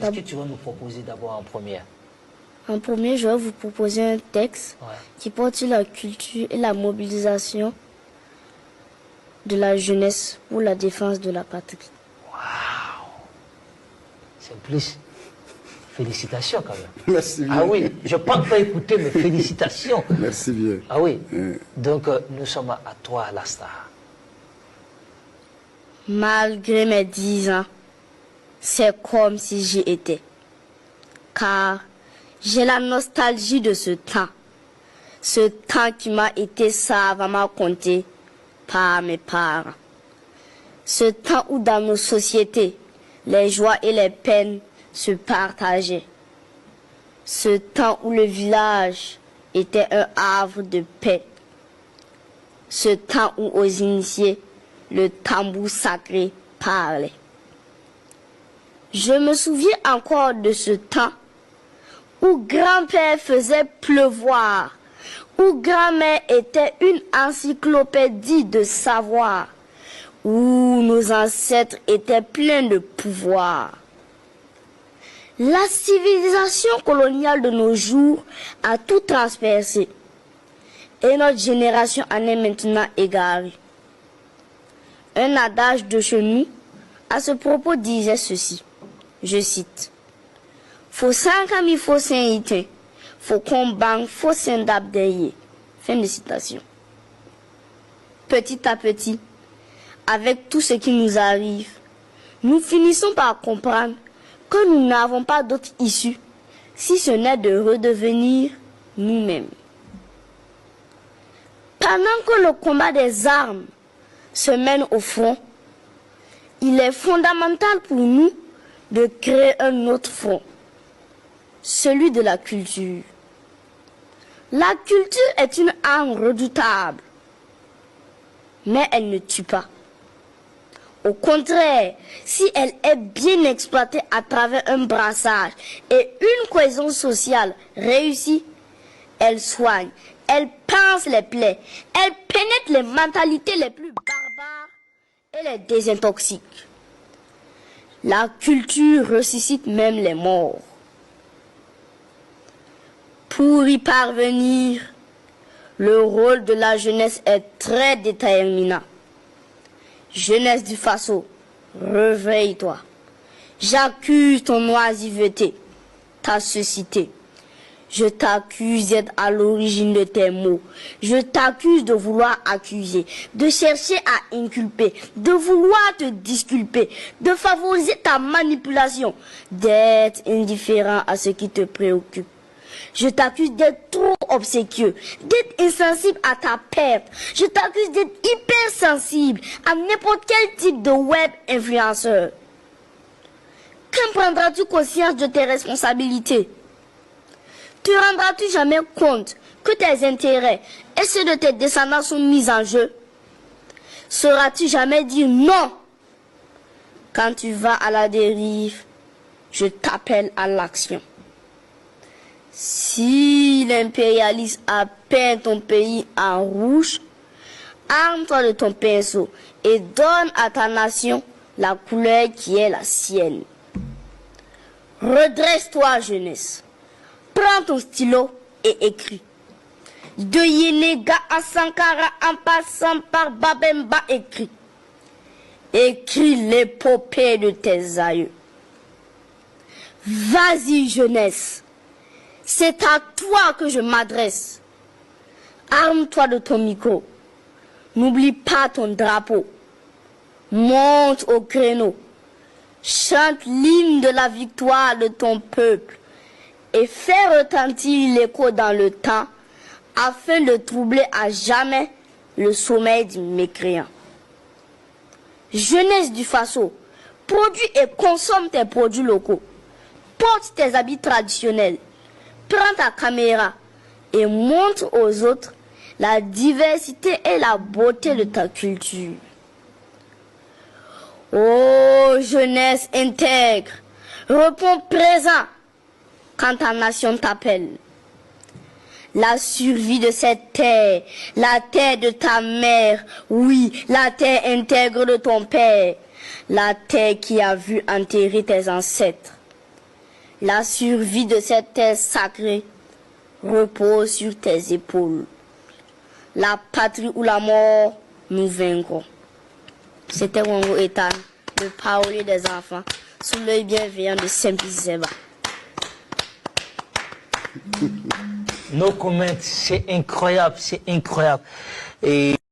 Qu'est-ce que tu vas nous proposer d'abord en première? En premier, je vais vous proposer un texte qui porte sur la culture et la mobilisation de la jeunesse pour la défense de la patrie. Waouh! C'est plus. Félicitations quand même. Merci bien. Ah oui, je ne pense pas écouter, mais félicitations. Merci bien. Ah oui. Donc, nous sommes à toi, la star. Malgré mes 10 ans, c'est comme si j'y étais. Car j'ai la nostalgie de ce temps. Ce temps qui m'a été savamment compté par mes parents. Ce temps où dans nos sociétés, les joies et les peines se partageaient. Ce temps où le village était un havre de paix. Ce temps où aux initiés, le tambour sacré parlait. Je me souviens encore de ce temps où grand-père faisait pleuvoir, où grand-mère était une encyclopédie de savoir, où nos ancêtres étaient pleins de pouvoir. La civilisation coloniale de nos jours a tout transpercé et notre génération en est maintenant égarée. Un adage de chez nous à ce propos disait ceci, je cite, « Faut 5 amis, faut 5 ité, faut combattre, faut 5 d'abdeye. » Fin de citation. Petit à petit, avec tout ce qui nous arrive, nous finissons par comprendre que nous n'avons pas d'autre issue, si ce n'est de redevenir nous-mêmes. Pendant que le combat des armes se mène au front, il est fondamental pour nous de créer un autre front, celui de la culture. La culture est une arme redoutable, mais elle ne tue pas. Au contraire, si elle est bien exploitée à travers un brassage et une cohésion sociale réussie, elle soigne, elle pince les plaies, elle pénètre les mentalités les plus barbares et les désintoxique. La culture ressuscite même les morts. Pour y parvenir, le rôle de la jeunesse est très déterminant. Jeunesse du Faso, réveille-toi. J'accuse ton oisiveté, ta cécité. Je t'accuse d'être à l'origine de tes mots. Je t'accuse de vouloir accuser, de chercher à inculper, de vouloir te disculper, de favoriser ta manipulation, d'être indifférent à ce qui te préoccupe. Je t'accuse d'être trop obséquieux, d'être insensible à ta perte. Je t'accuse d'être hypersensible à n'importe quel type de web influenceur. Quand prendras-tu conscience de tes responsabilités? Te rendras-tu jamais compte que tes intérêts et ceux de tes descendants sont mis en jeu? Sauras-tu jamais dire non? Quand tu vas à la dérive, je t'appelle à l'action. Si l'impérialisme a peint ton pays en rouge, arme-toi de ton pinceau et donne à ta nation la couleur qui est la sienne. Redresse-toi, jeunesse. Prends ton stylo et écris. De Yenega à Sankara en passant par Babemba, écris. Écris l'épopée de tes aïeux. Vas-y, jeunesse. C'est à toi que je m'adresse. Arme-toi de ton micro. N'oublie pas ton drapeau. Monte au créneau. Chante l'hymne de la victoire de ton peuple et fais retentir l'écho dans le temps afin de troubler à jamais le sommeil du mécréant. Jeunesse du Faso, produis et consomme tes produits locaux. Porte tes habits traditionnels. Prends ta caméra et montre aux autres la diversité et la beauté de ta culture. Oh, jeunesse intègre, réponds présent quand ta nation t'appelle. La survie de cette terre, la terre de ta mère, oui, la terre intègre de ton père, la terre qui a vu enterrer tes ancêtres. La survie de cette terre sacrée repose sur tes épaules. La patrie ou la mort, nous vaincrons. C'était Wango Ethan, le parolier des enfants, sous l'œil bienveillant de Simplice Seba. No comment, c'est incroyable, c'est incroyable. Et